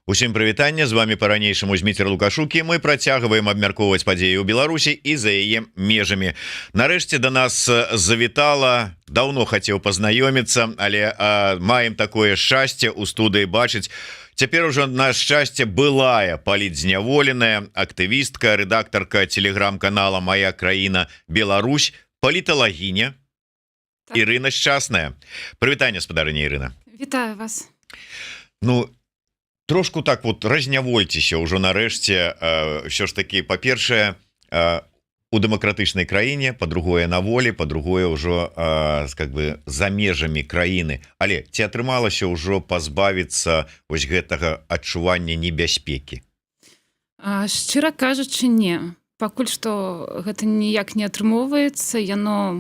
Усім прывітанне, з вами па-ранейшаму Зміцер Лукашукі. Мы працягваем абмяркоўваць падзеі ў Беларусі і за яе межамі. Нарэшце да нас завітала, даўно хацеў пазнаёміцца, але маем такое шчасце ў студыі бачыць. Цяпер ужо на шчасце былая палітзняволеная актывістка, рэдактарка телеграм-канала «Моя краіна Беларусь», паліталагіня Ірына Шчасная. Прывітанне, спадарыня Ірына. Вітаю вас. Ну, трошку так вот разнявольцеся ўжо нарэшце, ўсё ж таки, па-першае, у дэмакратычнай краіне, па-другое, на волі, па-другое, ўжо как бы за межамі краіны. Але ці атрымалася ўжо пазбавіцца вось гэтага адчування небяспекі? Шчыра кажучы, не. Пакуль што гэта ніяк не атрымоўваецца, яно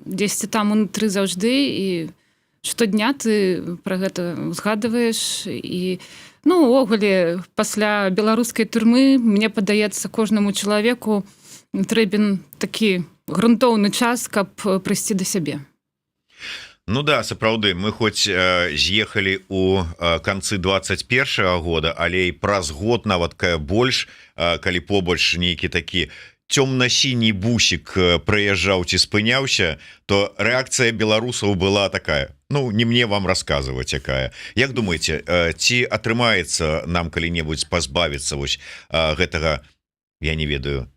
дзесьці там унутры заўжды, і штодня ты пра гэта узгадваеш. І ну, увогуле, пасля беларускай турмы, мне падаецца, кожнаму чалавеку трэбен такі грунтоўны час, каб прыйсці да сябе. Ну да, сапраўды, мы хоць з'ехалі у канцы 21-го года, але і праз год нават больш, калі побач нейкі такі цёмна-сіні бусік прыязджаў ці спыняўся, то рэакцыя беларусаў была такая: ну, не мне вам расказваць якая. Як думаеце, ці атрымаецца нам калі-небудзь пазбавіцца вось гэтага, я не ведаю,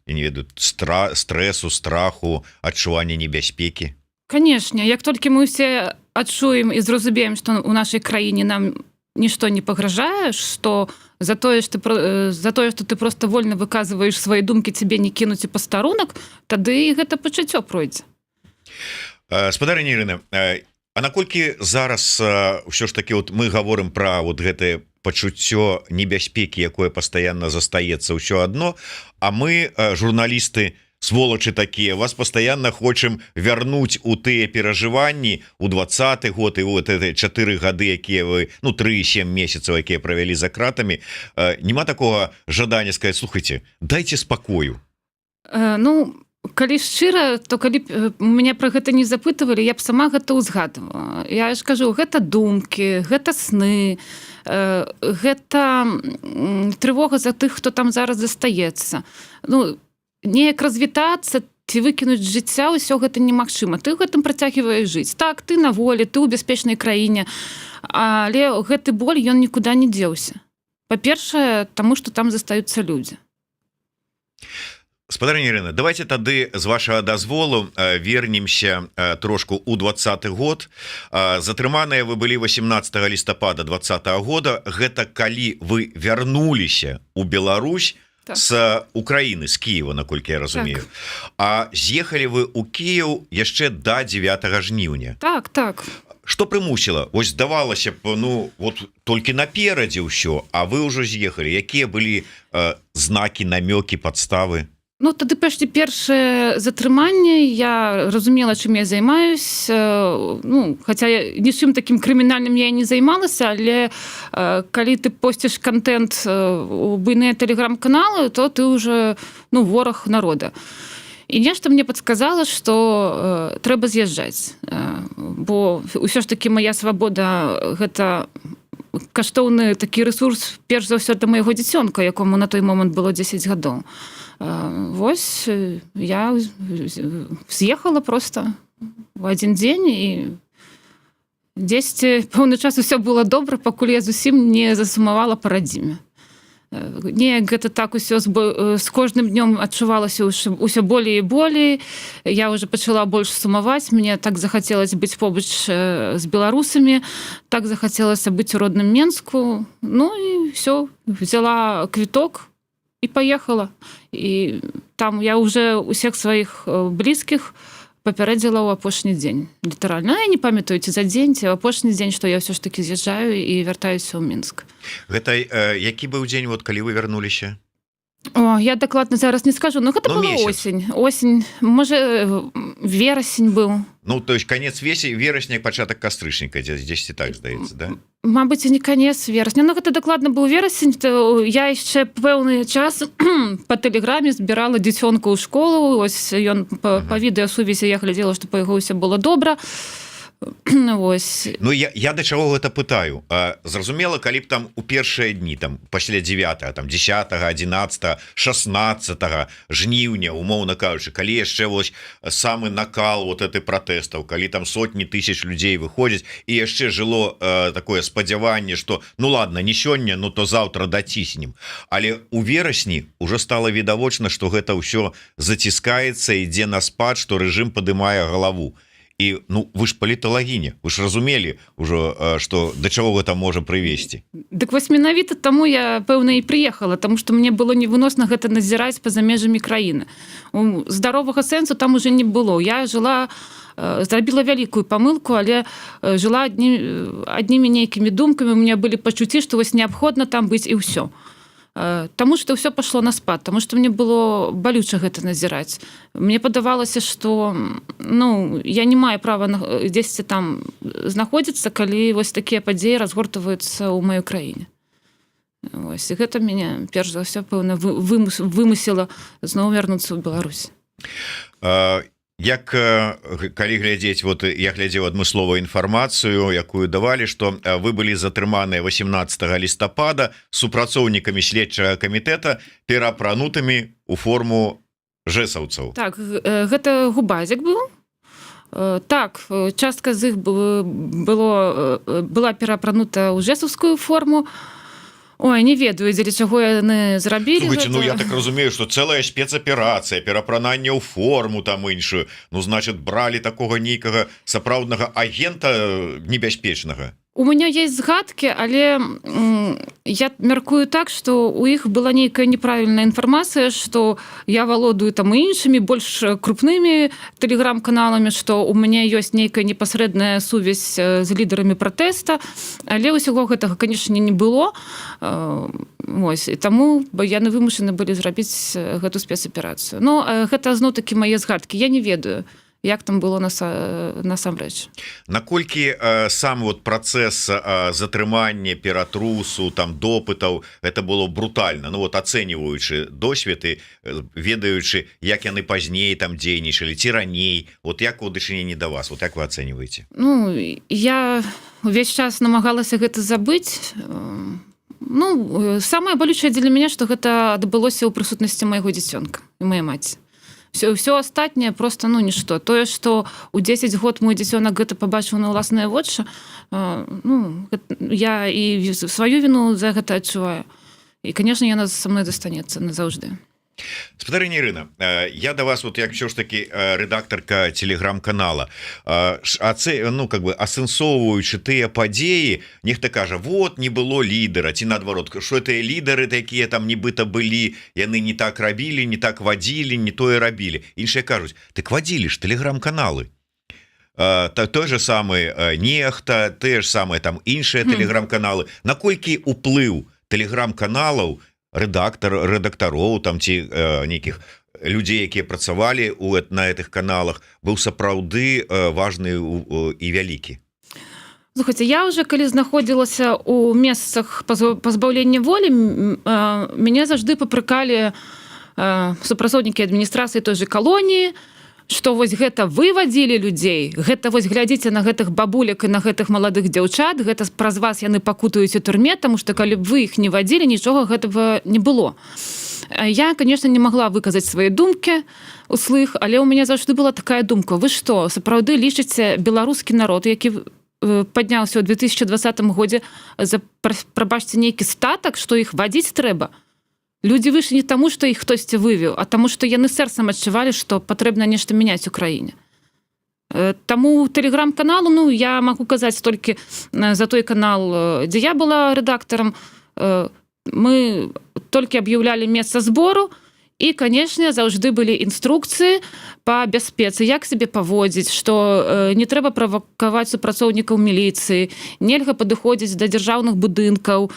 стрэсу, страху, адчування небяспекі? Канешне, як толькі мы ўсе адчуем і зразумеем, што ў нашай краіне нам нішто не пагражае, што за тое, што ты проста вольна выказваеш свае думкі, цябе не кінуць у пастарунак, тады гэта пачуццё пройдзе. Спадарыня Ірына, а наколькі зараз ўсё ж таки вот мы гаворым пра вот гэтае пачуццё небяспекі, якое пастаянна застаецца ўсё адно, а мы, журналісты, сволачы такія, вас пастаянна хочам вярнуць у тыя перажыванні у 20-й год і вот эти 4 гады, якія вы, ну, 3-7 месяцаў, якія правялі за кратамі. Нема такога жадання сказаць: слухайте, дайце спакою? Ну, калі шчыра, то калі б мяне пра гэта не запытывалі, я б сама гэта ўзгадвала. Я ж кажу, гэта думкі, гэта сны, гэта трывога за тых, хто там зараз застаецца. Ну, неяк развітацца ці выкінуць з жыцця, ўсё гэта немагчыма. Ты гэтым працягваеш жыць. Так, ты на волі, ты ў бяспечнай краіне, але гэты боль, ён нікуды не дзеўся. Па-першае, таму што там застаюцца людзі. Спадарыня Ірына, давайте тады з вашага дазволу вернемся трошку у 20-й год. Затрыманыя вы былі 18 лістапада 20-го года. Гэта калі вы вярнуліся ў Беларусь з Украіны, з Кіева, наколькі я разумею. Так. А з'ехалі вы ў Кіеў яшчэ да 9 жніўня. Так, так. Што прымусіла? Ось здавалася б, ну, вот толькі наперадзе ўсё, а вы ўжо з'ехалі. Якія былі знакі, намёкі, падставы? Ну, тады першае затрыманне, я разумела, чым я займаюсь. Ну, хаця нічым такім крымінальным я і не займалася, але калі ты посціш контент у буйныя тэлеграм-каналы, то ты ўжо, ну, вораг народа. І нешта мне падсказала, што трэба з'язджаць. Бо ўсё ж такі моя свабода – гэта каштоўны такі рэсурс, перш за ўсё, для майго дзіцёнка, якому на той момант было 10 гадоў. Вось я з'ехала просто в один дзень, і дзесьці пэўны час усё было добра, пакуль я зусім не засумавала па радзіме. Неяк гэта так усё з кожным днём адчувалася ўсё болей і болей. Я уже пачала больш сумаваць, мне так захацелася быць побач з беларусамі, так захацелася быць у родным Менску. Ну і ўсё, взяла квіток і паехала. І там я уже усіх сваіх блізкіх папярэдзіла ў апошні дзень. Літаральна. Я не памятаю, ці за дзень, ці апошні дзень, што я ўсё ж такі з'язджаю і вяртаюся ў Мінск. Гэта які быў дзень, вот, калі вы вярнуліся? О, я дакладна зараз не скажу, но гэта была осень. Осень, можа, верасень быў. Ну, то есть конец верасня, пачатак кастрычніка, дзесьці так, здаецца, да? Мабыць, не канец верасня, но гэта дакладна быў верасень. Я яшчэ пэўны час па тэлеграме збірала дзіцёнка ў школу. Ось ён па відэасувязі, я глядзела, што па яго ўсё было добра. Вось. Ну я да чаго гэта пытаю, зразумела, калі б там у першыя дні там пасля 9 там 10 11 16 жніўня, умоўна кажучы, калі яшчэ вось самы накал вот этой пратэстаў, калі там сотні тысяч людзей выходзяць і яшчэ жыло такое спадзяванне, что ну ладно, не сёння, ну то заўтра даціснем, але у верасні уже стало відавочна, что гэта ўсё заціскаецца, ідзе на спад, что рэжым падымае галаву. І ну вы ж паліталагіня, вы ж разумелі ўжо, што да чаго гэта можа прывесці. Дык вось менавіта таму я пэўна і прыехала, таму што мне было невыносна гэта назіраць па-за межамі краіны. Здаровага сэнсу там уже не было. Я жыла, зрабіла вялікую памылку, але жыла аднімі нейкімі думкамі, у меня былі пачуцці, што вось неабходна там быць і ўсё. Таму што ўсё пайшло на спад, таму што мне было балюча гэта назіраць. Мне падавалася, што ну, я не маю права дзесьці там знаходзіцца, калі вось такія падзеі разгортваюцца ў маёй краіне. Вось, і гэта мяне перш за ўсё пэўна вымусіла зноў вярнуцца ў Беларусь. Як калі глядзець, вот я глядзеў адмысловую інфармацыю, якую давалі, што вы былі затрыманыя 18 лістапада супрацоўнікамі следчага камітэта, пераапранутымі у форму жэсаўцаў. Так, гэта губазік быў. Так, частка з іх была пераапранута ў жэсаўскую форму. Ой, не ведаю, дзеля чаго яны зрабілі. Слухайте, ну я так разумею, что целая спецаперацыя, перапрананне ў форму там іншую, ну значит бралі такога нейкага сапраўднага агента небяспечнага. У меня есть згадкі, але я мяркую так, што у іх была нейкая неправільная інфармацыя, што я валодаю там іншымі больш крупнымі тэлеграм-каналамі, што у мяне ёсць нейкая непасрэдная сувязь з лідарамі пратэста, але ўсяго гэтага, канешне, не было. Вось, і таму яны вымушаны былі зрабіць гэту спецаперацыю. Но гэта зноў-такі мае згадкі, я не ведаю, як там было насамрэч. Наколькі сам вот працэс затрымання, ператрусу, там допытаў, это было брутальна, ну вот ацэньваючы досвед і ведаючы, як яны пазней там дзейнічалі, ці раней, вот як у дачыненні да вас, вот як вы ацэньваеце? Ну, я увесь час намагалася гэта забыць. Ну, самае балючае для мяне, што гэта адбылося ў прысутнасці майго дзіцёнка і мае маці. Все астатняе просто ну нішто. Тое, што ў 10 год мой дзіцёнак гэта пабачыў на ўласныя вочы, ну, я і сваю віну за гэта адчуваю. І, конечно, яна са мной застанецца назаўжды. Спадарыня Ірына, я да вас, вот як ўсё ж таки рэдактарка телеграм-канала, ну, как бы асэнсоўваючы тыя падзеі, нехта кажа, вот, не было лідара, ці наадварот, што тыя лідары такія там нібыта былі, яны не так рабілі, не так вадзілі, не тое рабілі. Іншыя кажуць, так вадзілі ж телеграм-каналы. Той же самы нехта, тыя ж самыя там іншыя телеграм-каналы. Наколькі уплыў телеграм-каналаў рэдактароў там ці нейкіх людзей, якія працавалі на гэтых каналах, быў сапраўды важны і вялікі. Слухайце, я уже калі знаходзілася ў месцах пазбаўлення волі, мяне заўжды папракалі супрацоўнікі адміністрацыі той же калоніі, што вось гэта вы вадзілі людзей, гэта вось глядзіце на гэтых бабулек і на гэтых маладых дзяўчат, гэта праз вас яны пакутаюць у турме, таму што калі б вы іх не вадзілі, нічога гэтага не было. Я, конечно, не магла выказаць свае думкі услых, але ў мяне заўжды была такая думка: вы што, сапраўды лічыце беларускі народ, які падняўся ў 2020 годзе за, прабачце, нейкі статак, што іх вадзіць трэба? Людзі выйшлі не таму, што іх хтосьці вывеў, а таму, што яны сэрцам адчувалі, што патрэбна нешта мяняць у краіне. Таму тэлеграм-каналу, ну, я магу казаць толькі за той канал, дзе я была рэдактарам. Мы толькі аб'яўлялі месца збору, і, канешне, заўжды былі інструкцыі па бяспецы, як сябе паводзіць, што не трэба правакаваць супрацоўнікаў міліцыі, нельга падыходзіць да дзяржаўных будынкаў.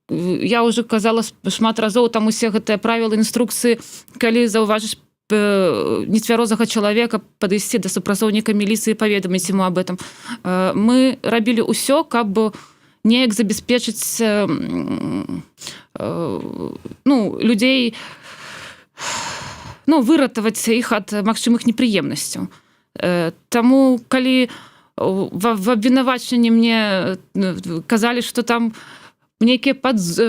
Я уже казала шмат разоў, там усе гэтыя правілы, інструкцыі, калі заўважыш нецвярозага чалавека, падысці да супрацоўніка міліцыі, паведаміць яму аб этом. Мы рабілі ўсё, каб неяк забяспечыць ну, людзей, ну, выратаваць іх ад магчымых непрыемнасцяў. Таму, калі в абвінавачанні мне казалі, што там нейкія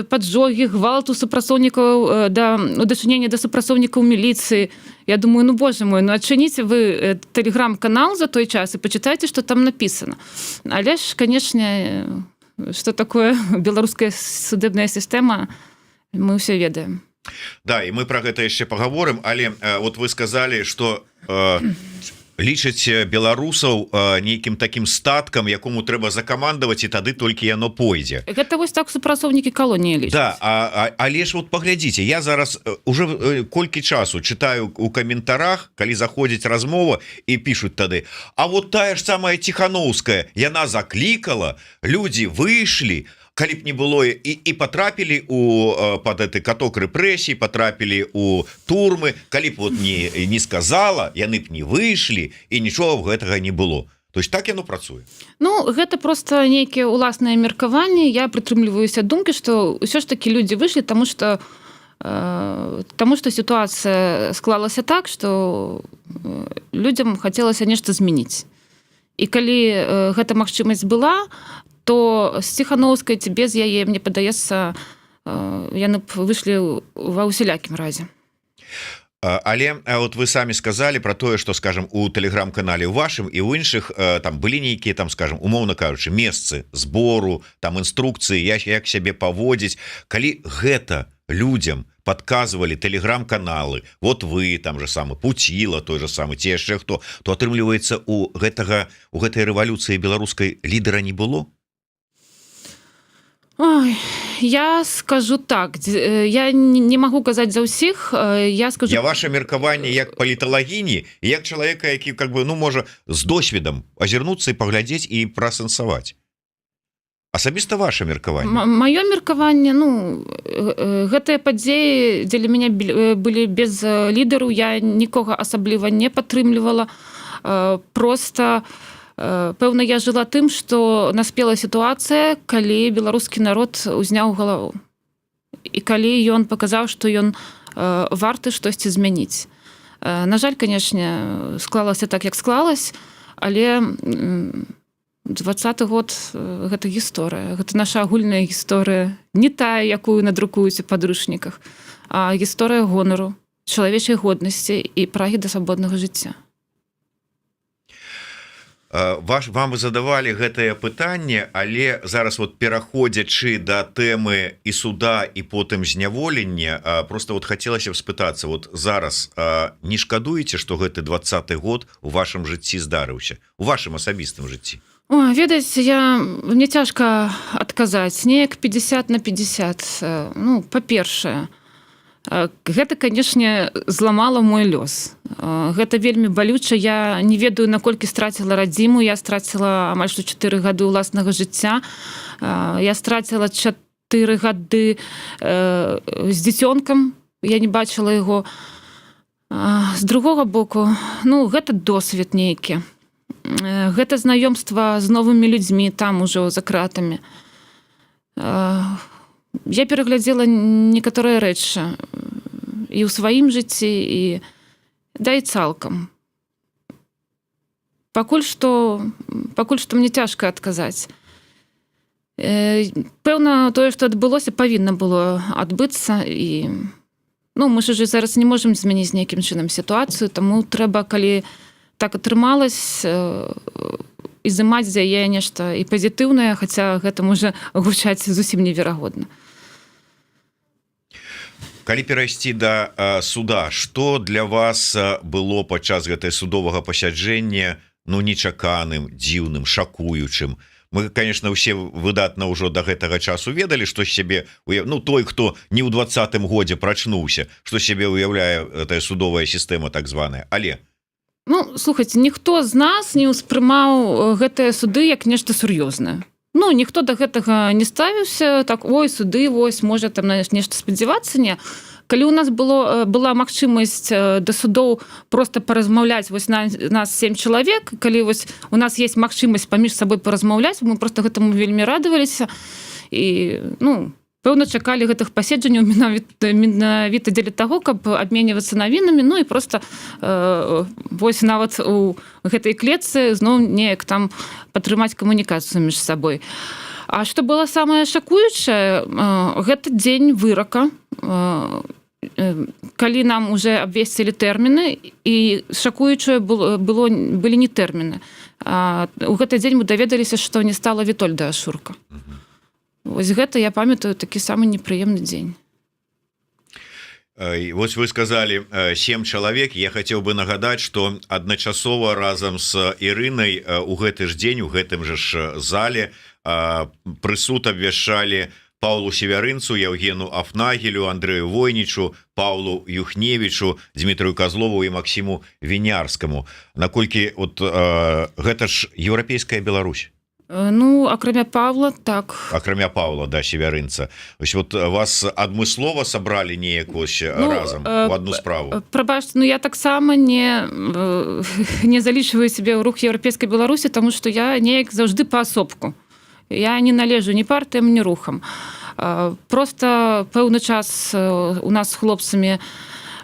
паджогі, гвалт у супрацоўнікаў, у дачынення да супрацоўнікаў міліцыі. Я думаю, ну, боже мой, ну, адчыніце вы тэлеграм-канал за той час і пачытайце, што там напісана. Але ж, канешне, што такое беларуская судебная сістэма, мы ўсе ведаем. Да, і мы пра гэта яшчэ пагаворым, але вот вы сказалі, што лічаць беларусаў нейкім такім статкам, якому трэба закамандаваць, і тады толькі яно пойдзе. Гэта вось так супрацоўнікі калоніі лічаць. Да, але ж вот паглядзіце, я зараз уже колькі часу чытаю у каментарах, калі заходзіць размова і пішуць тады: а вот тая ж самая Ціхановская, яна заклікала, людзі выйшлі, калі б не было і потрапілі под гэты каток рэпрэсій, потрапілі у турмы, калі б вот не сказала, яны б не выйшлі і нічога гэтага не было. То есть так яно працуе? Ну, гэта просто нейкія ўласныя меркаванні. Я прытрымліваюся думкі, што ўсё ж такі людзі выйшлі, таму што сітуацыя склалася так, што людзям хацелася нешта змяніць. І калі гэта магчымасць была, то з Ціхановскай ці без яе, мне падаецца, яны б выйшлі ва ўсялякім разе. Але вот вы самі сказалі про тое, што, скажем, у тэлеграм-канале у вашым і ў іншых там былі нейкія, там, скажем, умоўна кажучы, месцы збору, там інструкцыі, як сябе паводзіць. Калі гэта людзям падказвалі тэлеграм-каналы, вот вы, там же самы Пуціла, той же самы, ці яшчэ хто, то атрымліваецца, у гэтай рэвалюцыі беларускай лідара не было? Ой, я скажу так, я не магу казаць за ўсіх, я скажу... Я ваше меркаванне як паліталагіні, як чалавека, які, как бы, ну, можа, з досведам азірнуцца і паглядзець і прасэнсаваць. Асабіста ваше меркаванне? Маё меркаванне, ну, гэтыя падзеі дзеля мяне былі без лідару, я нікога асабліва не падтрымлівала, просто... Пэўна, я жыла тым, што наспела сітуацыя, калі беларускі народ узняў галаву. І калі ён паказаў, што ён варты штосьці змяніць. На жаль, канешне, склалася так, як склалась, але 20-й год – гэта гісторыя. Гэта наша агульная гісторыя. Не тая, якую надрукуюць у падручніках, а гісторыя гонару, чалавечай годнасці і прагі да свабоднага жыцця. Вам задавалі гэтае пытанне, але зараз вот пераходзячы да тэмы і суда і потым зняволення, просто вот хацелася б спытацца, вот зараз не шкадуеце, што гэты 20-й год у вашым жыцці здарыўся, у вашым асабістым жыцці? Ведаць, мне цяжка адказаць, неяк 50/50. Ну, па-першае, гэта, канешне, зламала мой лёс. Гэта вельмі балюча. Я не ведаю, наколькі страціла радзіму. Я страціла амаль што 4 гады ўласнага жыцця. Я страціла 4 гады з дзіцёнкам. Я не бачыла яго. З другога боку, ну, гэта досвед нейкі. Гэта знаёмства з новымі людзьмі там ужо за кратамі. Я пераглядзела некаторыя рэчы і ў сваім жыцці, і цалкам. Пакуль што мне цяжка адказаць. Пэўна, тое, што адбылося, павінна было адбыцца, і ну, мы ж зараз не можам змяніць нейкім чынам сітуацыю, таму трэба, калі так атрымалася, ізымаць з яе нешта і пазітыўнае, хаця гэта можа гучаць зусім неверагодна. Калі перайсці да суда, што для вас было падчас гэтай судовага пасяджэння, ну, нечаканым, дзіўным, шакуючым? Мы, конечно, усе выдатна ўжо да гэтага часу ведалі, што сябе, ну, той, хто не ў 20-м годзе прачнуўся, што сябе уяўляе гэтая судовая сістэма так званая, але... Ну, слухайце, ніхто з нас не ўспрымаў гэтыя суды як нешта сур'ёзнае. Ну, ніхто да гэтага не ставіўся, так, ой, суды, вось, можа там нешта спадзявацца, не. Калі у нас была магчымасць да судоў проста паразмаўляць, вось нас 7 чалавек, калі вось у нас есть магчымасць паміж сабой паразмаўляць, мы проста гэтаму вельмі радаваліся. І, ну, пэўна чакалі гэтых паседжанняў менавіта дзеля таго, каб абменьвацца навінамі, ну і просто вось нават у гэтай клетцы зноў неяк там падтрымаць камунікацыю між сабой. А што было самае шакуючае, гэта дзень вырака, калі нам уже абвесцілі тэрміны, і шакуючае былі не тэрміны. У гэты дзень мы даведаліся, што не стала Вітольда Ашурка. Вось гэта, я памятаю, такі самы непрыемны дзень. Вось вы сказали 7 чалавек. Я хацеў бы нагадаць, што адначасова разам з Ірынай у гэты ж дзень, у гэтым жа ж зале прысуд абвяшчалі Паўлу Севярынцу, Евгену Афнагелю, Андрэю Войнічу, Паўлу Юхневічу, Дмітрыю Казлову і Максіму Вінярскаму. Наколькі гэта ж еўрапейская Беларусь? Ну, акрамя Павла, так. Акрамя Павла, да, Севярынца. Ось вот вас адмыслова сабралі неяк разам у одну справу? Прабачце, я таксама не залічваю сябе ў рух еўрапейскай Беларусі, таму што я неяк заўжды паасобку. Я не належу ні партыям, ні рухам. Просто пэўны час у нас з хлопцамі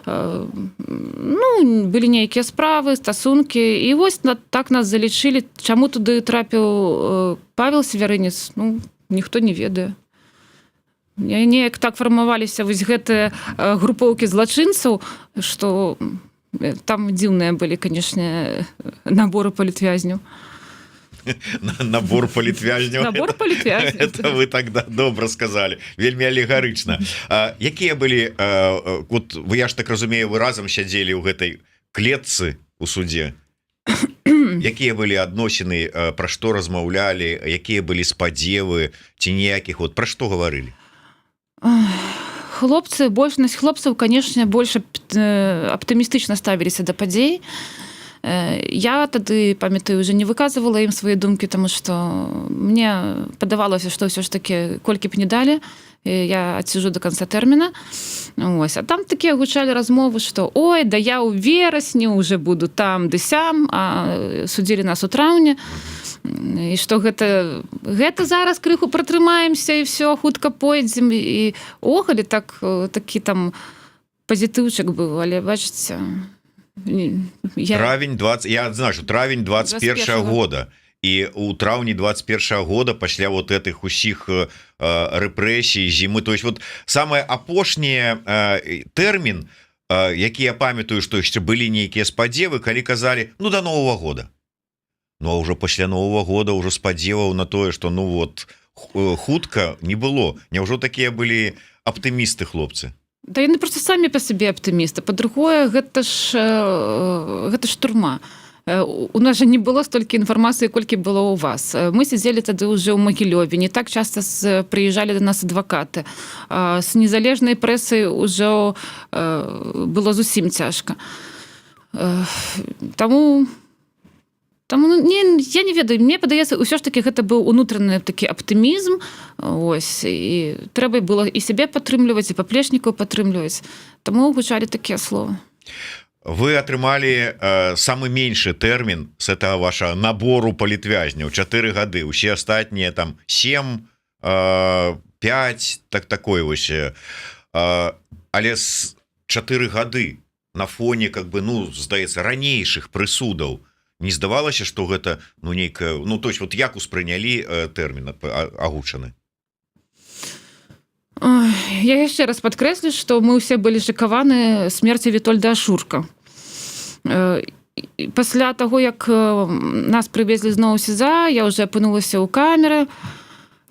былі нейкія справы, стасункі, і вось так нас залічылі. Чаму туды трапіў Павел Севярынец, ніхто не ведае. Неяк так фармаваліся вось гэтыя групоўкі злачынцаў, што там дзіўныя былі, канешне, наборы палітвязняў. Набор палітвязняў. Набор палітвязняў. Это вы тогда добра сказали. Вельмі алегарычна. Якія былі, вот я ж так разумею, вы разам сядзелі ў гэтай клетцы у суде. Якія былі адносіны, пра што размаўлялі, якія былі спадзевы, ці ніякіх, вот пра што гаварылі? Хлопцы, большасць хлопцаў, канешне, больш аптымістычна ставіліся да падзей. Я тады, памятаю, уже не выказывала ім свае думкі, таму што мне падавалася, што ўсё ж такі колькі б не далі, я адсіжу до канца тэрміна. Ось. А там такія гучалі размовы, што ой, да я ў верасні уже буду там ды сям, а судзілі нас у траўні, і што гэта зараз крыху пратрымаемся і все, хутка пойдзем, і огалі такі там пазітыўчык быў, але бачыце, травень 20, я адзначу, травень 21 года, і у траўні 21 года пасля вот этих усіх рэпрэсій, зімы, то есть вот самае апошняе тэрмін, які я памятаю, што яшчэ былі нейкія спадзевы, калі казалі, до Нового года. Ну а ўжо пасля Нового года ўжо спадзеваў на тое, што хутка не было. Няўжо такія былі аптымісты хлопцы? Да яны просто самі па сабе аптымісты. Па-другое, гэта ж турма. У нас же не было столькі інфармацыі, колькі было ў вас. Мы сидзелі тады ўжо ў Магілёве, не так часта прыязджалі да нас адвакаты. З незалежнай прэсай ўжо было зусім цяжка. Таму я не ведаю, мне падаецца, ўсё ж таки гэта быў унутраны такі аптымізм, ось, і трэба было і сябе падтрымліваць, і паплечнікаў падтрымліваць. Таму гучалі такія словы. Вы атрымалі самы меншы тэрмін з этого вашего набору палітвязняў, 4 гады, усе астатнія там 7, 5, такое вось. Але з 4 гады на фоне, здаецца, ранейшых прысудаў, не здавалася, што гэта нейкая, то есть вот як успрынялі тэрмін агучаны? Я яшчэ раз падкрэслю, што мы ўсе былі шакаваны смерці Вітольда Ашурка. Пасля таго, як нас прывезлі зноў у СІЗА, я ўжо апынулася ў камеры,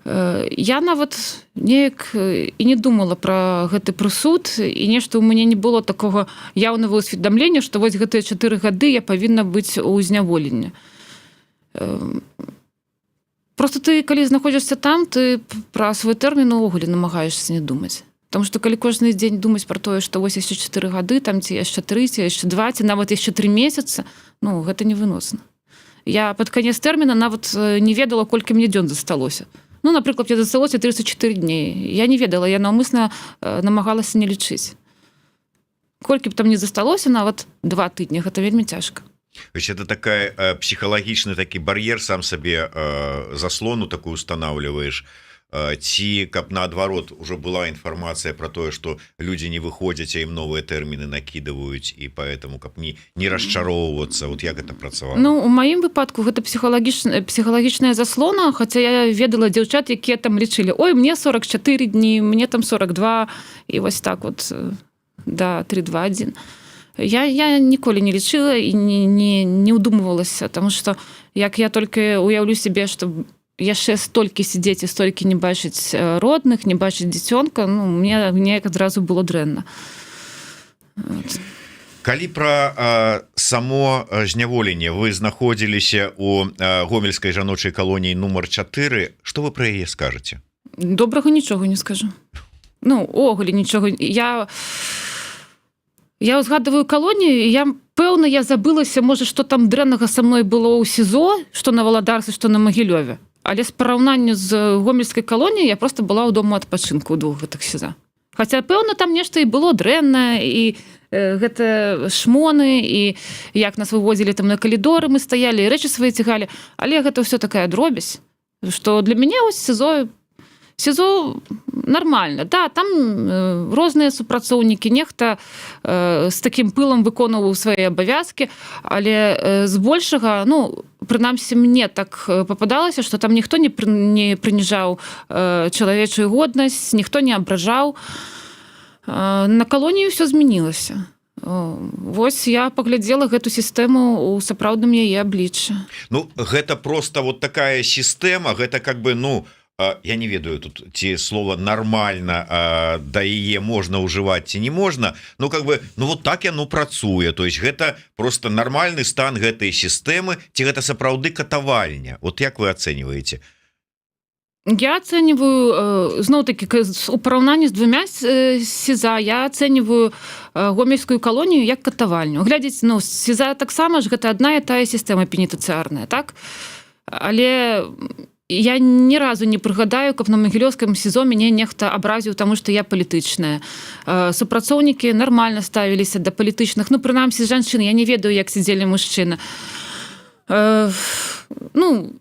я нават неяк і не думала пра гэты прысуд, і нешта ў мяне не было такога яўнага ўсведамлення, што вось гэтыя 4 гады я павінна быць у зняволенні. Просто ты, калі знаходзішся там, ты пра свой тэрмін увогуле намагаешся не думаць. Таму што калі кожны дзень думаць пра тое, што вось яшчэ 4 гады, там ці яшчэ 3, ці яшчэ 2, ці нават яшчэ 3 месяцы, гэта невыносна. Я пад канец тэрміна нават не ведала, колькі мне дзён засталося. Напрыклад, мне засталося 34 дней. Я не ведала, я наўмысна намагалася не лічыць. Колькі б там не засталося, нават 2 тыдні, гэта вельмі цяжка. Это такая психологичный такі бар'ер, сам сабе заслону такую устанавливаешь. ці каб наадварот уже была інфармацыя про тое что людзі не выходзяць а ім новыя тэрміны накідываюць і поэтому каб не расчароўвацца вот як это працавала. Ну у маім выпадку гэта псіхалагічная заслона, хаця я ведала дзяўчат якія там лічылі ой мне 44 дні мне там 42 і вось так вот да 3-2-1 я ніколі не лічыла і не ўдумвалася тому что як я только уяўлю себе что яшчэ столькі сидзець і столькі не бачыць родных не бачыць дзіцёнка ну мне неяк адразу было дрэнна. Вот. Калі пра само зняволенне вы знаходзіліся у гомельскай жаночай калоніі нумар 4 што вы пра яе скажаце? Добрага нічога не скажу. Ну огуле нічога я узгадываю калонію я пэўна я забылася можа што там дрэннага са мной было ў СІЗО што на Валадарцы што на Магілёве але з параўнанню з гомельскай калоніяй я просто была ў дому адпачынку ў двух гэтых СІЗА хаця пэўна там нешта і было дрэнна і гэта шмоны і як нас вывозілі там на калідоры мы стаялі рэчы свае цягалі але гэта ўсё такая дробязь што для мяне вось СІЗО нормально да там розныя супрацоўнікі нехта з такім пылам выконваў свае абавязкі але збольшага ну прынамсі мне так попадалася што там ніхто не прыніжаў чалавечую годнасць ніхто не абражаў на калоніі ўсё змянілася. Вось я паглядзела гэту сістэму у сапраўдным яе абліччы. Ну гэта просто вот такая сістэма гэта как бы ну я не ведаю тут ці слова нормально да яе можна ўжываць ці не можна ну как бы ну вот так яно працуе то есть гэта просто нармальны стан гэтай сістэмы ці гэта сапраўды катавальня вот як вы ацэньваеце? Я ацэньваю зноў-такі у параўнанні з двумя СІЗА я ацэньваю гомельскую калонію як катавальню глядзець ну СІЗА таксама ж гэта адна і тая сістэма пенітэнцыярная так але я ні разу не прыгадаю, каб на Магілёўскім СІЗО мяне нехта абразіў, таму што я палітычная. Супрацоўнікі нармальна ставіліся да палітычных, ну, прынамсі, жанчыны, я не ведаю, як сидзелі мужчыны. Ну,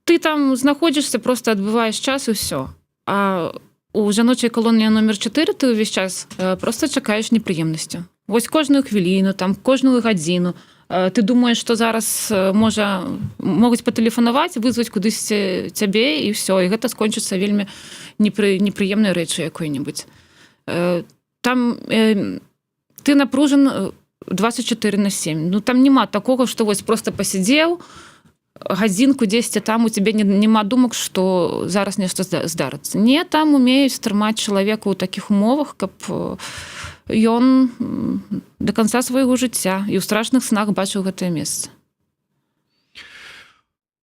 ты там знаходзішся, просто адбываеш час і ўсё. А у жаночай калоніі номер 4 ты ўвесь час просто чакаеш непрыемнасцю. Вось кожную хвіліну, там, кожную гадзіну. Ты думаеш, што зараз могуць патэлефанаваць, вызваць кудысьці цябе і ўсё, і гэта скончыцца вельмі непрыемнай рэчы якой-небудзь. Там ты напружан 24/7. Ну там няма такога, што вось просто пасядзеў, гадзінку дзесьці там у цябе няма думак, што зараз нешта здарыцца. Не, там умеюць трымаць чалавека ў такіх умовах, каб ён до конца свайго жыцця і ў страшных снах бачыў гэтае месца.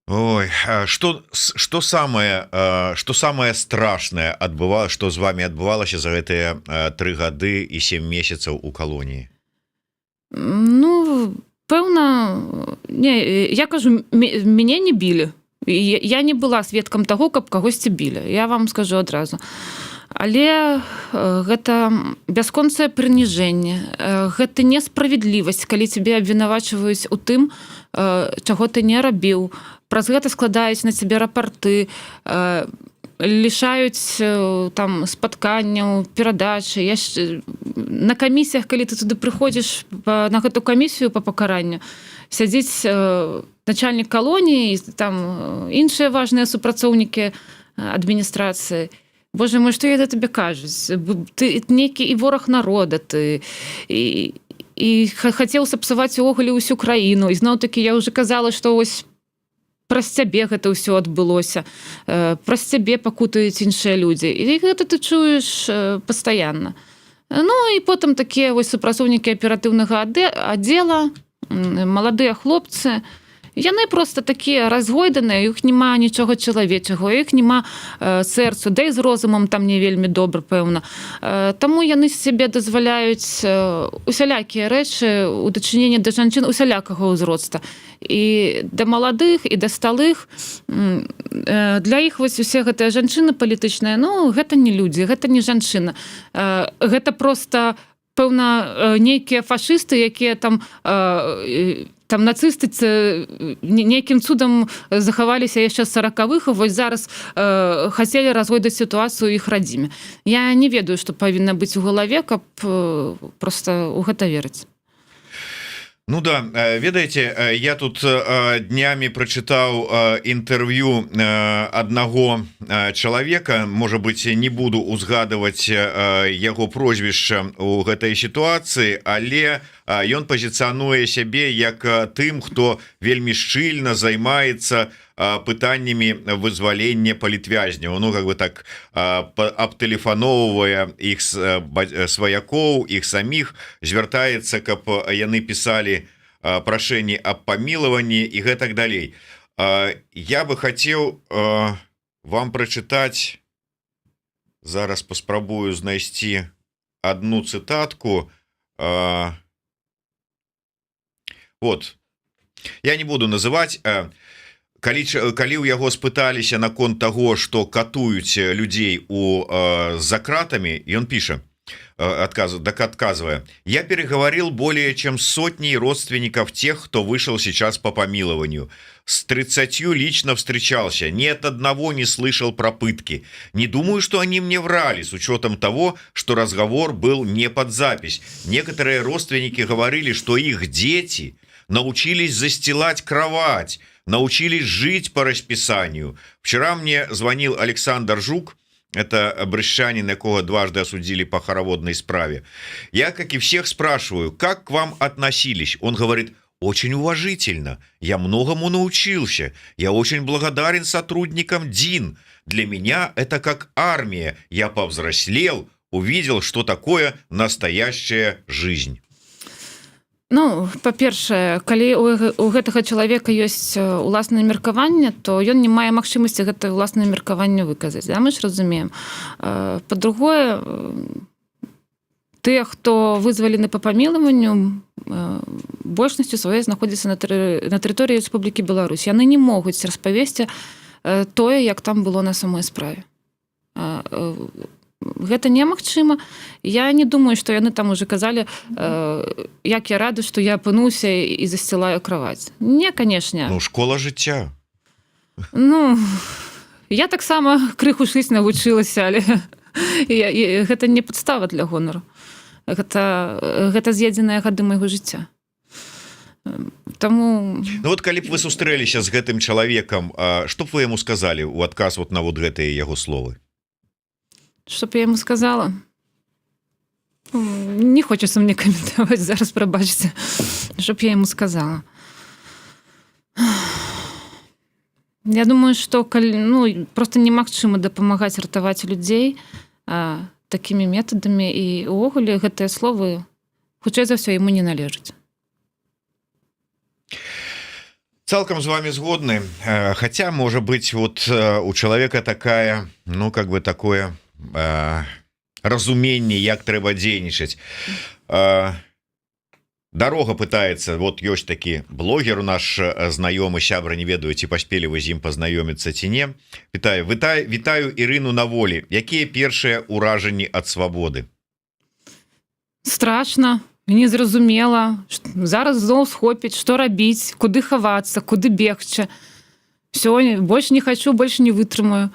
Ой, что самое страшное что з вами адбывалася за гэтыя 3 гады і 7 месяцаў у калоніі? Ну, пэўна, не, я кажу, мяне не білі. Я не была сведкам таго, каб кагосьці білі. Я вам скажу адразу. Але гэта бясконцае прыніжэнне, гэта несправядлівасць, калі цябе абвінавачваюць у тым, чаго ты не рабіў. Праз гэта складаюць на цябе рапарты, лішаюць там спатканняў, перадачы. На камісіях, калі ты туды прыходзіш на гэту камісію па пакаранню, сядзіць начальнік калоніі, там іншыя важныя супрацоўнікі адміністрацыі. Боже мой, што я да табе кажуць? Ты нейкі і вораг народа, ты і хацеў сапсаваць увогуле ўсю краіну. І зноў-такі я ўжо казала, што вось праз цябе гэта ўсё адбылося. Праз цябе пакутаюць іншыя людзі. І гэта ты чуеш пастаянна. Ну і потым такія вось супрацоўнікі аператыўнага аддзела, маладыя хлопцы, яны просто такія разгойданыя, іх няма нічога чалавечага, іх няма сэрцу, да і з розумам там не вельмі добра, пэўна. Таму яны сябе дазваляюць усялякія рэчы у дачыненні да жанчын усялякага ўзроста. І да маладых, і да сталых. Для іх вось усе гэтыя жанчыны палітычныя, ну, гэта не людзі, гэта не жанчына. Гэта проста пэўна, нейкія фашысты, якія там там нацысты нейкім цудам захаваліся яшчэ з 40-х, вось зараз хацелі разгойдаць сітуацыю ў іх радзіме. Я не ведаю, што павінна быць у галаве, каб проста ў гэта верыць. Ну да, ведаеце, я тут днямі прачытаў інтэрв'ю аднаго чалавека, можа быць, не буду узгадываць яго прозвішча ў гэтай сітуацыі, але ён пазіцыянуе сябе як тым, хто вельмі шчыльна займаецца пытаннямі вызвалення палітвязняў, ну как бы так абтэлефаноўвае іх сваякоў, іх саміх, звяртаецца, каб яны пісалі прашэнні аб памілаванні і гэтак далей. Я бы хацеў вам прачытаць, зараз паспрабую знайсці одну цытатку. Вот, я не буду называць. Калі ў яго спыталіся наконт таго, што катуюць людзей за кратамі, ён піша, отказывая: «Я переговорил более чем с сотней родственников тех, кто вышел сейчас по помилованию. С 30 лично встречался, ни от одного не слышал про пытки. Не думаю, что они мне врали, с учетом того, что разговор был не под запись. Некоторые родственники говорили, что их дети научились застилать кровать, научились жить по расписанию. Вчера мне звонил Александр Жук, это брестчанин, якого дважды осудили по хороводной справе. Я, как и всех, спрашиваю, как к вам относились? Он говорит: очень уважительно, я многому научился, я очень благодарен сотрудникам ДИН. Для меня это как армия, я повзрослел, увидел, что такое настоящая жизнь». Ну, па-першае, калі у гэтага чалавека ёсць уласнае меркаванне, то ён не мае магчымасці гэтае ўласнае меркаванне выказаць. Да, мы ж разумеем. Па-другое, тыя, хто вызвалены па памілаванню, большасцю сваёй знаходзяцца на тэрыторыі Рэспублікі Беларусь. Яны не могуць распавесці тое, як там было на самой справе. Гэта немагчыма. Я не думаю, што яны там уже казалі, як я рады, што я апынуўся і засцілаю краваць. Не, канешне. Ну, школа жыцця. Ну, я таксама крыху шыць навучылася, але гэта не падстава для гонару. Гэта з'едзеныя гады майго жыцця. Таму... Ну вот калі б вы сустрэліся з гэтым чалавекам, што б вы яму сказалі ў адказ вот на вот гэтыя яго словы? Чтоб я ему сказала? Не хочется мне комментовать, зараз пробачьте. Чтоб я ему сказала. Я думаю, что просто немагчыма дапамагаць ратаваць людзей такімі метадамі, і увогуле гэтыя словы, хутчэй за ўсё, ему не належаць. Цалкам з вами згодны. Хотя, может быть, вот у человека такая, ну, как бы такое... разуменне, як трэба дзейнічаць. Дарога пытаецца, вот ёсць такі блогер, наш знаёмы, сябра, не ведаю, ці паспелі вы з ім пазнаёміцца ці не. Вітаю Ірыну на волі. Якія першыя ўражанні ад свабоды? Страшна, незразумела. Зараз зноў схопіць, што рабіць, куды хавацца, куды бегчы. Всё, больш не хочу, больш не вытрымаю.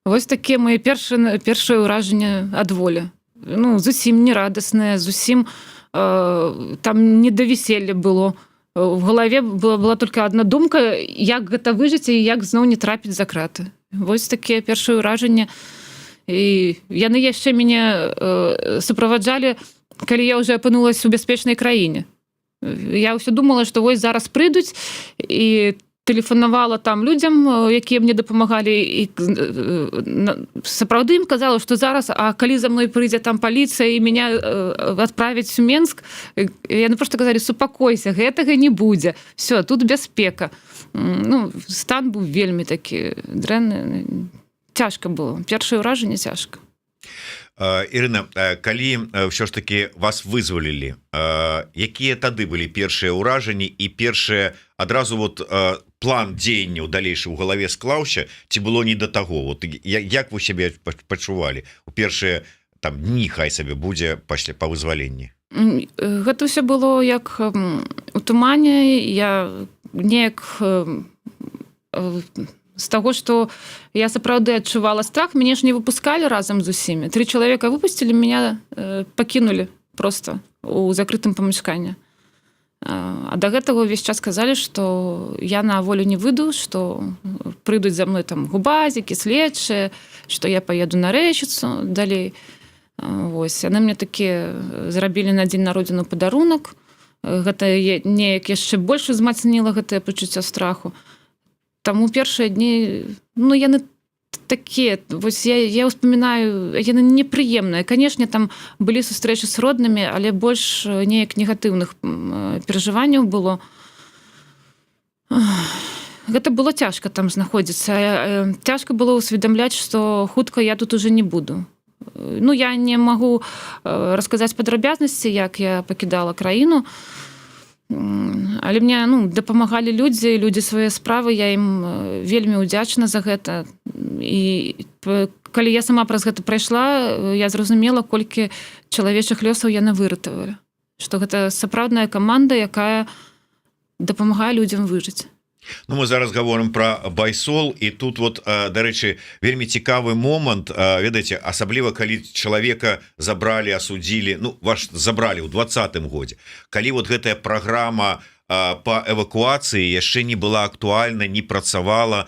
Вось такія мае першыя ўражанні ад волі. Ну, зусім не радасныя, зусім там не да веселья было. В галаве была только одна думка, як гэта выжыць і як зноў не трапіць за краты. Вось такія першыя ўражанні. І яны яшчэ мяне суправаджалі, калі я ўжо апынулася ў бяспечнай краіне. Я ўсё думала, што вось зараз прыйдуць, і тэлефанавала там людзям, якія мне дапамагалі, і сапраўды ім казала, што зараз, а калі за мной прыйдзе там паліцыя і мяне адправяць у Менск, яны проста казалі: супакойся, гэтага не будзе, все, тут бяспека. Ну, стан быў вельмі такі дрэнны, цяжка было, першае ўражанне цяжка. Ірына, калі ўсё ж таки вас вызвалілі, якія тады былі першыя ўражанні і першыя адразу вот план дзеянняў далейшы ў галаве склаўся, ці было не да таго? Вот як вы сябе пачувалі у першыя там дні, хай сабе будзе пасля па вызваленні? Гэта ўсё было як у тумане. Я неяк з таго, што я сапраўды адчувала страх, мяне ж не выпускалі разам з усімі. 3 чалавека выпусцілі, меня пакінулі просто у закрытым памяшканні. А да гэтага ўвесь час казалі, што я на волю не выйду, што прыйдуць за мной там губазікі, следчыя, што я паеду на рэчыцу далей. Вось, яны мне такі зрабілі на дзень народзіну падарунак. Гэта неяк яшчэ больш узмацніла гэтае пачуццё страху. Таму першыя дні, яны такія, вось я ўспамінаю, яны непрыемныя. Канешне, там былі сустрэчы з роднымі, але больш неяк негатыўных перажыванняў было. Гэта было цяжка там знаходзіцца. Цяжка было ўсведамляць, што хутка я тут уже не буду. Я не магу расказаць падрабязнасці, як я пакідала краіну, але мне дапамагалі людзі свае справы, я ім вельмі ўдзячна за гэта. І калі я сама праз гэта прайшла, я зразумела, колькі чалавечых лёсаў яны выратавалі. Што гэта сапраўдная каманда, якая дапамагае людзям выжыць. Мы зараз говорим про Байсол, і тут вот, дарэчы, вельмі цікавы момант, ведаеце, асабліва калі чалавека забралі, асудзілі, забралі ў 20-м годзе, калі вот гэтая праграма по эвакуацыі яшчэ не была актуальна, не працавала,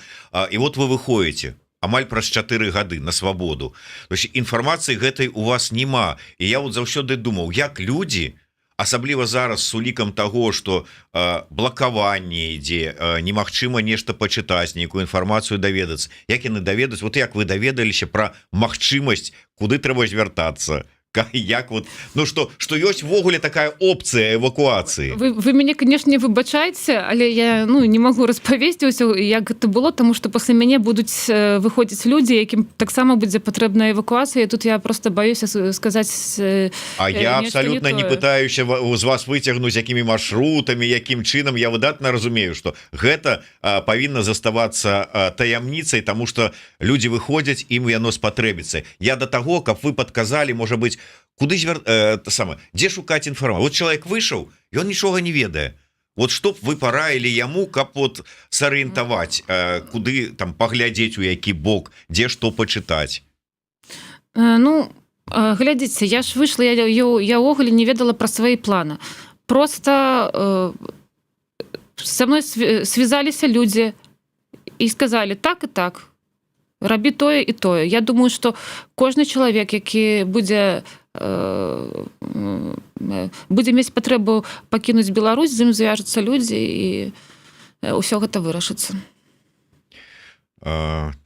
і вот вы выходзіце амаль праз 4 гады на свабоду. Інфармацыі гэтай у вас няма. І я вот заўсёды думаў, як людзі, асабліва зараз з улікам таго, што блакаванне ідзе, немагчыма нешта пачытаць, нейкую інфармацыю даведацца. Як яны даведаюць? Вот як вы даведаліся пра магчымасць, куды трэба звяртацца? Як вот, што ёсць ввогуле такая опцыя эвакуацыі? Вы мяне, канешне, выбачайце, але я не магу распавесці ўсё, як гэта было, таму што пасля мяне будуць выходзіць людзі, якім таксама будзе патрэбная эвакуацыя. Тут я просто баюся сказаць. А я абсалютна не пытаюся з вас выцягнуць, якімі маршрутамі, якім чынам. Я выдатна разумею, што гэта павінна заставацца таямніцай, таму што людзі выходзяць, ім яно спатрэбіцца. Я да таго, каб вы падказалі, можа быць, куды дзе шукаць інфармацыю. Вот чалавек выйшаў, ён нічога не ведае. Вот што б вы параілі яму, каб вот сарыентаваць, куды там паглядзець, у які бок, дзе што пачытаць? Глядзіце, я ж выйшла, я ўвогуле не ведала пра свае планы. Просто са мной связаліся людзі і сказалі так і так. Рабі тое і тое. Я думаю, што кожны чалавек, які будзе мець патрэбу пакінуць Беларусь, з ім звяжуцца людзі, і ўсё гэта вырашыцца.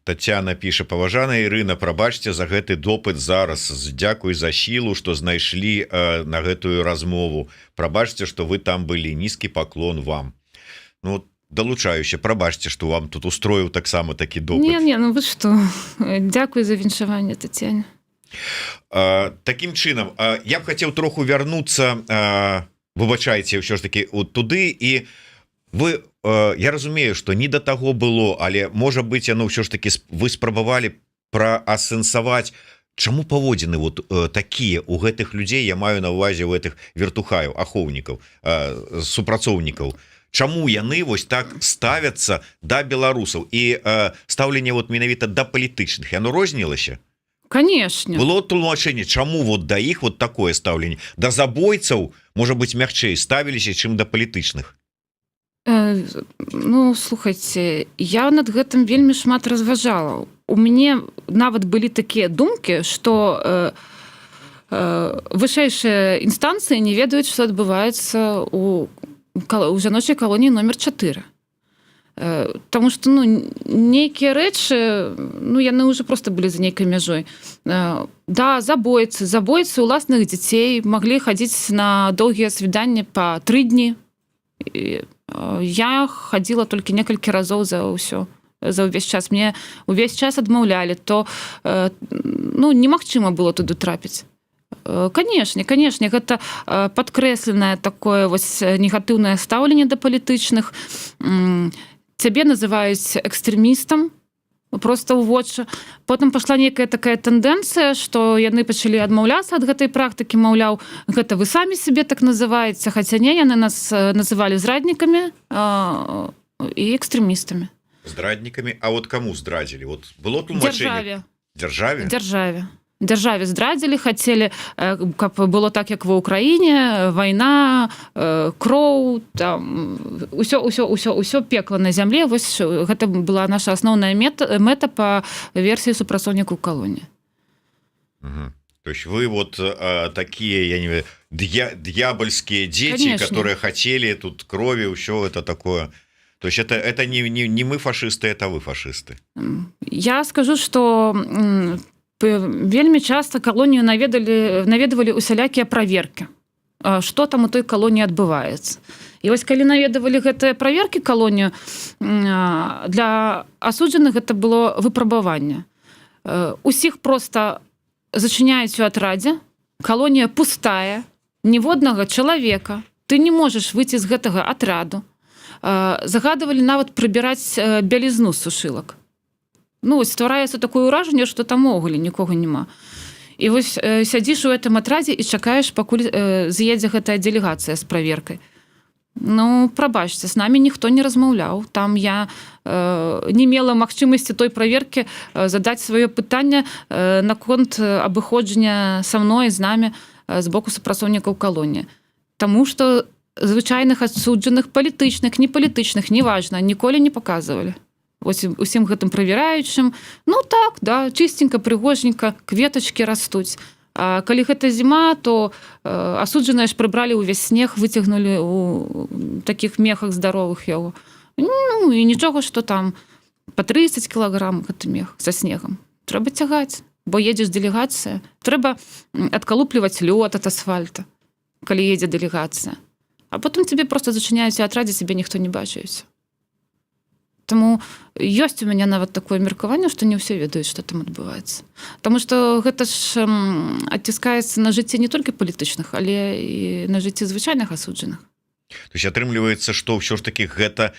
Тацяна піша: паважаная Ірына, прабачце за гэты допыт зараз. Дзякуй за сілу, што знайшлі на гэтую размову. Прабачце, што вы там былі. Нізкі паклон вам. Далучаюся, прабачце, што вам тут устроіў таксама такі допыт. Не, вы што? Дзякуй за віншаванне, Тацяна. Такім чынам, я б хацеў троху вярнуцца, выбачайце, ўсё ж такі туды, і вы, я разумею, што не да таго было, але можа быць, яно ўсё ж такі вы спрабавалі праасэнсаваць, чаму паводзіны вот такія у гэтых людзей, я маю на ўвазе у гэтых вертухаяў, ахоўнікаў, супрацоўнікаў. Чаму яны вось так ставяцца да беларусаў, і стаўленне вот менавіта да палітычных, яно рознілася? Конечно. Было тлумачэнне, чаму вот да іх вот такое стаўленне? Да забойцаў, можа быць, мягчэй ставіліся, чым да палітычных? Слухайце, я над гэтым вельмі шмат разважала. У мяне нават былі такія думкі, што вышэйшыя інстанцыі не ведаюць, што адбываецца у жаночай калоніі номер 4. Таму што нейкія рэчы, яны ўжо проста былі за нейкай мяжой. Да, забойцы ўласных дзяцей маглі хадзіць на доўгія свіданні па 3 дні. Я хадзіла толькі некалькі разоў за ўвесь час. Мне ўвесь час адмаўлялі, то немагчыма было туды трапіць. Канешне, гэта падкрэсленае такое вось негатыўнае стаўленне да палітычных. Цябе называюць экстрэмістам просто ў вочы. Потым пайшла нейкая такая тэндэнцыя, што яны пачалі адмаўляцца ад гэтай практыкі, маўляў, гэта вы самі сябе так называеце, хаця не, яны нас называлі зраднікамі і экстрэмістамі. Здраднікамі? А вот каму здрадзілі? Вот было тлумачэнне? Дзяржаве. Дзяржаве здрадзілі, хацелі, каб было так, як ва ўкраіне, вайна, кроў, там, усё пекла на зямле. Вось гэта была наша асноўная мэта па версіі супрацоўнікаў калоніі. То есть вы вот такие, я не знаю, дьявольские дети, конечно, которые хотели тут крови, все это такое. То есть это не мы фашисты, это вы фашисты. Я скажу, что вельмі часта калонію наведвалі усялякія праверкі, што там у той калоніі адбываецца. І вось калі наведвалі гэтыя праверкі калонію, для асуджаных гэта было выпрабаванне. Усіх просто зачыняюць у атрадзе, калонія пустая, ніводнага чалавека, ты не можаш выйти з гэтага атраду. Загадывалі нават прыбіраць бялізну з сушылак. Ну, ствараецца такое ўражанне, што там увогуле нікога няма. І вось сядзіш у гэтым атрадзе і чакаеш, пакуль з'едзе гэтая дэлегацыя з праверкай. Ну, прабачце, з намі ніхто не размаўляў. Там я не мела магчымасці той праверкі задаць сваё пытанне наконт абыходжання са мной з намі з боку супрацоўнікаў калоніі. Таму што звычайных асуджаных, палітычных, непалітычных, неважна, ніколі не паказвалі. Вось усім гэтым правяраючым, ну так, да, чыстенька, прыгоженька, кветачкі растуць. А калі гэта зіма, то асуджаныя ж прыбралі ўвесь снег, выцягнулі у такіх мехах здаровых яго. Ну, і нічога, што там па 30 кілаграм гэты мех за снегам. Трэба цягаць, бо едзеш дэлегацыя. Трэба адкалупліваць лёд ад асфальта, калі едзе дэлегацыя. А потым тебе просто зачыняюць у атрадзе, цябе ніхто не бачыць. Таму ёсць у мяне нават такое меркаванне, што не ўсе ведаюць, што там адбываецца. Таму што гэта ж адціскаецца на жыцці не толькі палітычных, але і на жыцці звычайных асуджаных. То есть атрымліваецца, што ўсё ж таки гэта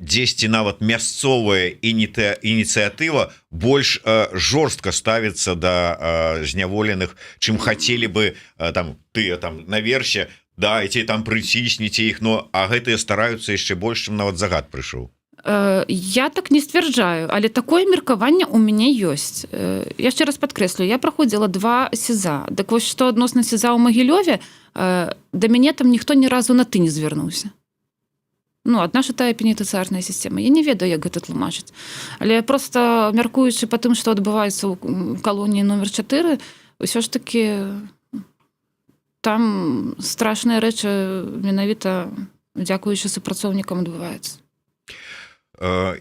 дзесьці нават мясцовая ініцыятыва больш жорстка ставіцца да зняволеных, чым хацелі бы там тыя там наверсе, дайце там прыцісніце іх, но а гэтыя стараюцца яшчэ больш, чым нават загад прыйшоў. Я так не сцвярджаю, але такое меркаванне ў мяне ёсць. Яшчэ раз падкрэслю, я праходзіла 2 СІЗА. Дык вось што адносна СІЗА ў Магілёве, да мяне там ніхто ні разу на ты не звярнуўся. Ну, адна ж тая пенітэнцыярная сістэма. Я не ведаю, як гэта тлумачыць. Але проста мяркуючы па тым, што адбываецца ў калоніі номер 4, ўсё ж такі там страшныя рэчы менавіта дзякуючы супрацоўнікам адбываюцца.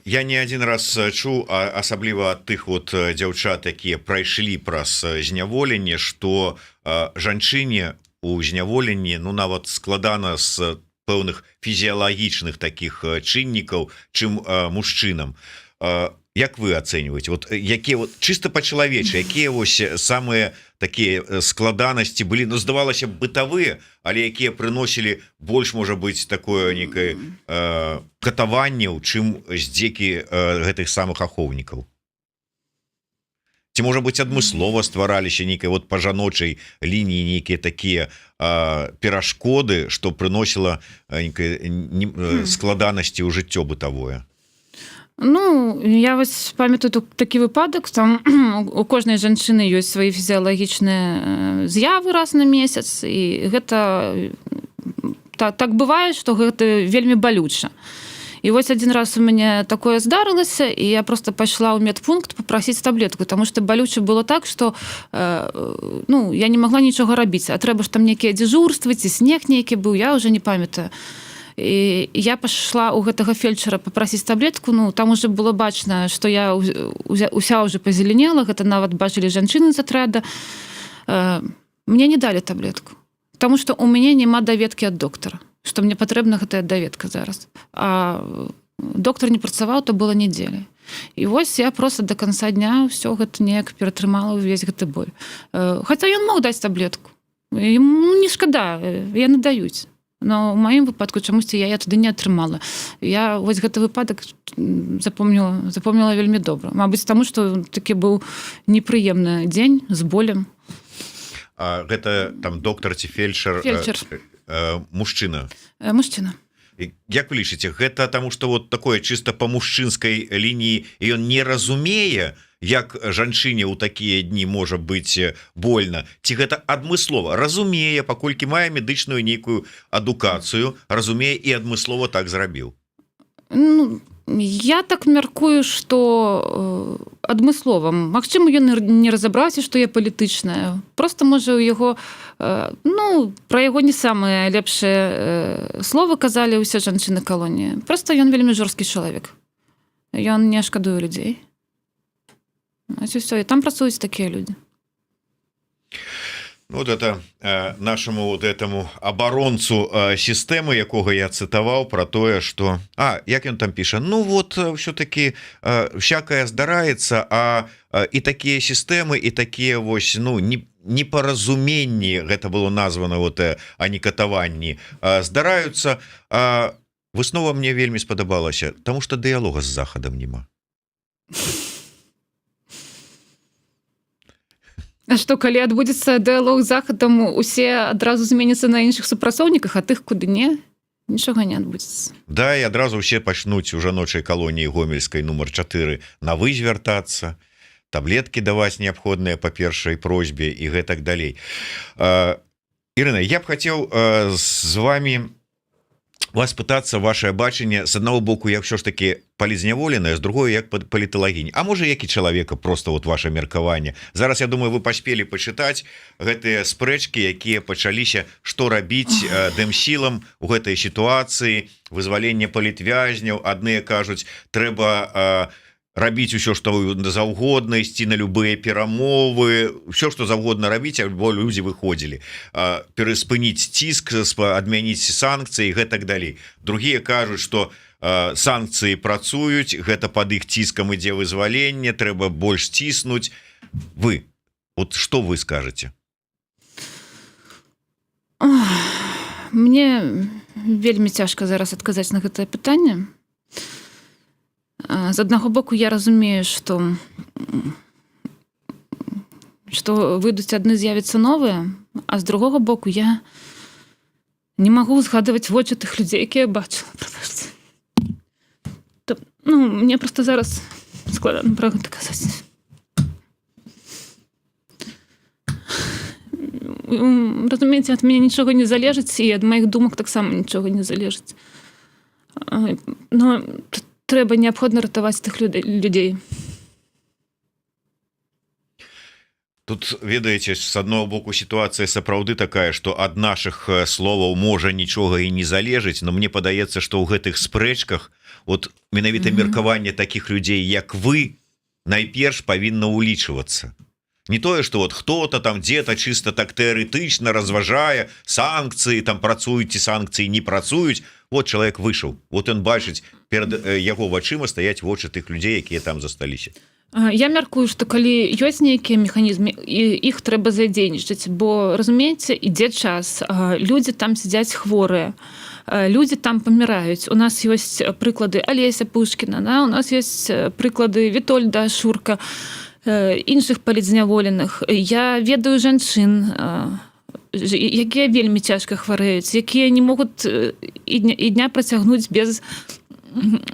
Я не один раз чуў, асабліва ад тых вот дзяўчат, якія прайшлі праз зняволенне, што жанчыне у зняволенні, ну, нават складана з пэўных фізіялагічных такіх чыннікаў, чым мужчынам. Як вы ацэньваеце? Вот якія вот чыста па-чалавечы, якія вось самыя такія складанасці былі, ну, здавалася б, бытавыя, але якія прыносілі больш, можа быць, такое некае катаванняў, чым здзекі гэтых самых ахоўнікаў? Ці, можа быць, адмыслова ствараліся нейкай вот па жаночай лініі нейкія такія перашкоды, што прыносіла складанасці ў жыццё бытавое? Ну, я вось памятаю такі выпадак, там у кожнай жанчыны ёсць свае фізіялагічныя з'явы раз на месяц, і гэта так бывае, што гэта вельмі балюча. І вось адзін раз у мяне такое здарылася, і я просто пайшла ў медпункт папрасіць таблетку, таму што балюча было так, што ну, я не магла нічога рабіць, а трэба ж там нейкія дзяжурствы, ці снег нейкі быў, я ўжо не памятаю. І я пайшла ў гэтага фельчара папрасіць таблетку, ну, там уже было бачна, што я уся ўжо пазеленела, гэта нават бачылі жанчыны з атрада. Мне не далі таблетку, таму што ў мяне няма даведкі ад доктара, што мне патрэбна гэтая даведка зараз. А доктар не працаваў, то было нядзеля. І вось я просто до канца дня ўсё гэта неяк ператрымала ўвесь гэты боль. Хаця ён мог даць таблетку. Яму не шкада, яны даюць. но ў маім выпадку чамусьці я туды не атрымала. Я вось гэты выпадак запомніла вельмі добра. Мабыць, таму што такі быў непрыемны дзень з болем. А гэта там доктар ці фельчар? Мужчына. Мужчына. Як вы лічыце, гэта таму што вот такое чыста па мужчынскай лініі і ён не разумее, як жанчыне ў такія дні можа быць больна, ці гэта адмыслова разумее, паколькі мае медычную нейкую адукацыю, разумее і адмыслова так зрабіў? Ну, я так мяркую, што адмыслова. Магчыма, ён не разабраўся, што я палітычная. Просто, можа, у яго, ну, пра яго не самыя лепшыя словы казалі ўсе жанчыны калоніі. Просто ён вельмі жорсткі чалавек. Ён не шкадуе людзей. Ось і все. І там працуюць такія людзі. Вот это нашему вот этому оборонцу системы, якога я цытаваў про тое, что як ён там піша, ну вот все-таки всякое здараецца, і такія системы, і такія вось, ну, непаразуменні, гэта было названо вот а не катаванні, здараюцца. Выснова мне вельмі спадабалася, тому что дыялога з захадам няма. А што, калі адбудзецца дыялог з захадам, усе адразу зменяцца на іншых супрацоўніках, а тых куды не? Нічога не адбудзецца. Да, і адразу ўсе пачнуць у жаночай калоніі гомельскай нумар 4 на вы звяртацца, таблеткі даваць неабходныя па першай просьбе і гэтак далей. Ірына, я б хацеў з вами вас пытацца ваше бачанне з аднаго боку, як ўсё ж таки палізняволеная, з другой як паліталагінь, а можа як і чалавека, просто вот ваше меркаванне. Зараз, я думаю, вы паспелі пачытаць гэтыя спрэчкі, якія пачаліся, што рабіць дэмсілам у гэтай сітуацыі, вызвалення палітвязняў. Адныя кажуць, трэба рабіць усё, што заўгодна, ісці на любыя перамовы, ўсё, што заўгодна рабіць, альбо людзі выходзілі, пераспыніць ціск, адмяніць санкцыі і гэтак далей. Другія кажуць, што санкцыі працуюць, гэта пад іх ціскам ідзе вызваленне, трэба больш ціснуць. Вы, вот што вы скажаце? Мне вельмі цяжка зараз адказаць на гэтае пытанне. З аднаго боку, я разумею, што выйдуць адны, з'явяцца новыя, а з другога боку, я не магу згадваць вочы тых людзей, якія бачыла. Ну, мне просто зараз складана пра гэта казаць. Разумееце, ад мяне нічога не залежыць, і ад маіх думак таксама нічога не залежыць. Но трэба неабходна ратаваць тых людзей. Тут, ведаеце, з аднаго боку сітуацыя сапраўды такая, што ад нашых словаў можа нічога і не залежыць, но мне падаецца, што ў гэтых спрэчках вот менавіта меркаванне такіх людзей, як вы, найперш павінна ўлічвацца. Не тое, што вот хто-то там дзе-то чыста так тэарэтычна разважае, санкцыі там працуюць ці санкцыі не працуюць. Вот чалавек выйшаў, вот ён бачыць, перад яго вачыма стаяць вочы тых людзей, якія там засталіся. Я мяркую, што калі ёсць нейкія механізмы, іх трэба задзейнічаць, бо, разумееце, ідзе час, людзі там сядзяць хворыя, людзі там паміраюць. У нас ёсць прыклады Алеся Пушкіна, у нас ёсць прыклады Вітольда Шурка, іншых палітзняволеных. Я ведаю жанчын, якія вельмі цяжка хварэюць, якія не могуць і дня працягнуць без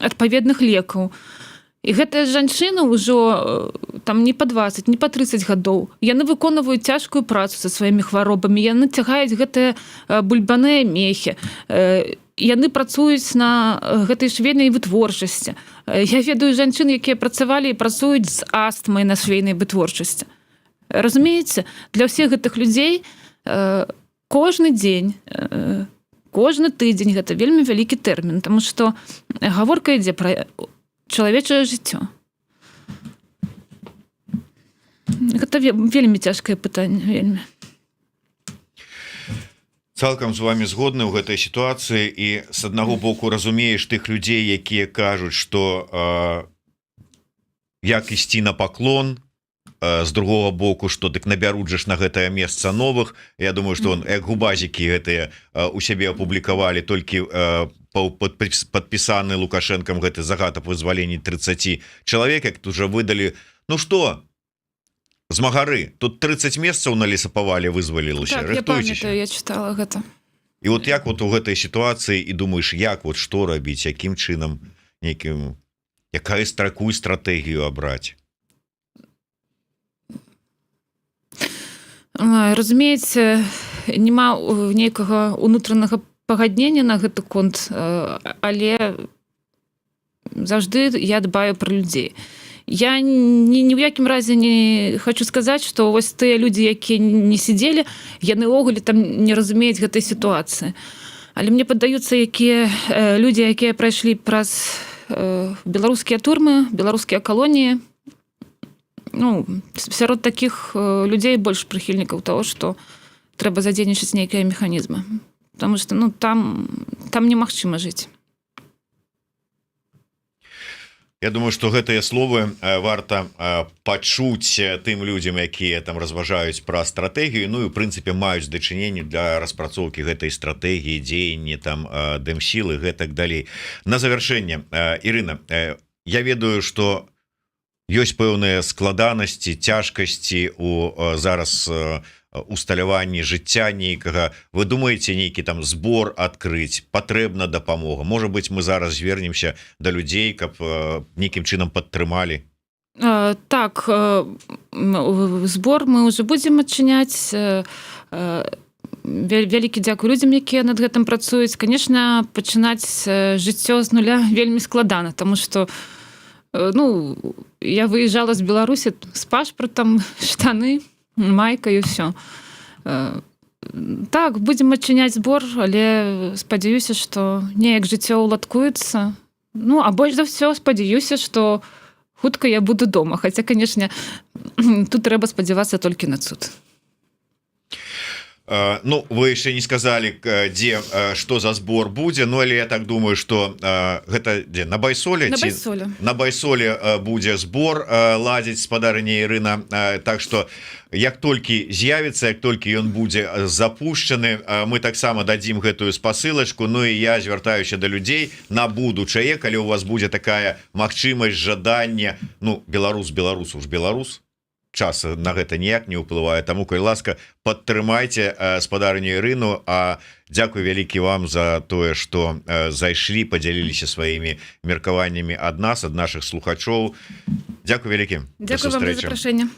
адпаведных лекаў. І гэтыя жанчыны ўжо там не па 20, не па 30 гадоў. Яны выконваюць цяжкую працу са сваімі хваробамі, яны цягаюць гэтыя бульбаныя мехі, яны працуюць на гэтай швейнай вытворчасці. Я ведаю жанчын, якія працавалі і працуюць з астмай на швейнай вытворчасці. Разумееце, для ўсіх гэтых людзей кожны дзень, кожны тыдзень гэта вельмі вялікі тэрмін, таму што гаворка ідзе пра чалавечае жыццё. Гэта вельмі цяжкае пытанне, вельмі. Цалкам з вами згодны ў гэтай сітуацыі, і з аднаго боку разумееш тых людзей, якія кажуць, што як ісці на паклон, з другого боку что дык набяруць жа на гэтае месца новых. Я думаю что он як губазікі гэтыя у сябе апублікавалі толькі подпісаны Лукашенком гэты загад аб вызваленні 30 чалавек, як тут уже выдалі. Ну что змагары, тут 30 месяцаў на лесапавале вызвалілася. Так, я памятаю, я читала гэта. І вот як вот у гэтай сітуацыі і думаеш, як вот што рабіць, якім чынам, нейкім, якую стратэгію абраць? Разумееце, няма нейкага унутранага пагаднення на гэты конт, але заўжды я дбаю пра людзей. Я ні ў якім разе не хочу сказаць, што вось тыя людзі, якія не сидзелі, яны ўвогуле там не разумеюць гэтай сітуацыі. Але мне паддаюцца якія людзі, якія прайшлі праз беларускія турмы, беларускія калоніі. Ну, сярод такіх людзей больш прыхільнікаў того, што трэба задзейнічаць нейкія механізмы. Потому што ну, там немагчыма жыць. Я думаю, что гэтыя словы варта пачуць тым людзям, якія там разважаюць пра стратэгію, ну і ў прынцыпе маюць дачыненне для распрацоўкі гэтай стратэгіі, дзеянні там дэмсілы, гэтак далей. На завяршэнне, Ірына, я ведаю, што ёсць пэўныя складанасці, цяжкасці у зараз усталяванні жыцця нейкага. Вы думаеце нейкі там збор адкрыць, патрэбна дапамога? Можа быть, мы зараз звернемся да людзей, каб нейкім чынам падтрымалі? Так, збор мы уже будзем адчыняць. Вялікі дзякуй людзям, якія над гэтым працуюць. Конечно, пачынаць жыццё з нуля вельмі складана, тому што ну, я выязджала з Беларусі з пашпартам, штаны, майка і ўсё. Так, будзем адчыняць збор, але спадзяюся, што неяк жыццё ўладкуецца. Ну, а больш за ўсё спадзяюся, што хутка я буду дома. Хаця, канешне, тут трэба спадзявацца толькі на цуд. Ну, вы яшчэ не сказалі, дзе што за збор будзе, ну але я так думаю, што гэта дзе на Байсоле? На Байсоле будзе збор ладзіць спадарыня Ірына. Так што як толькі з'явіцца, як толькі ён будзе запушчаны, мы таксама дадзім гэтую спасылачку. Ну і я звяртаюся да людзей на будучае, калі у вас будзе такая магчымасць, жаданне, ну беларус уж беларус, час на гэта ніяк не ўплывае, таму калі ласка падтрымайце спадарню Ірыну. А дзякуй вялікі вам за тое, што зайшлі, падзяліліся сваімі меркаваннямі ад нас, ад нашых слухачоў. Дзякуй вялікі. Дзякуй вам за запрашэнне.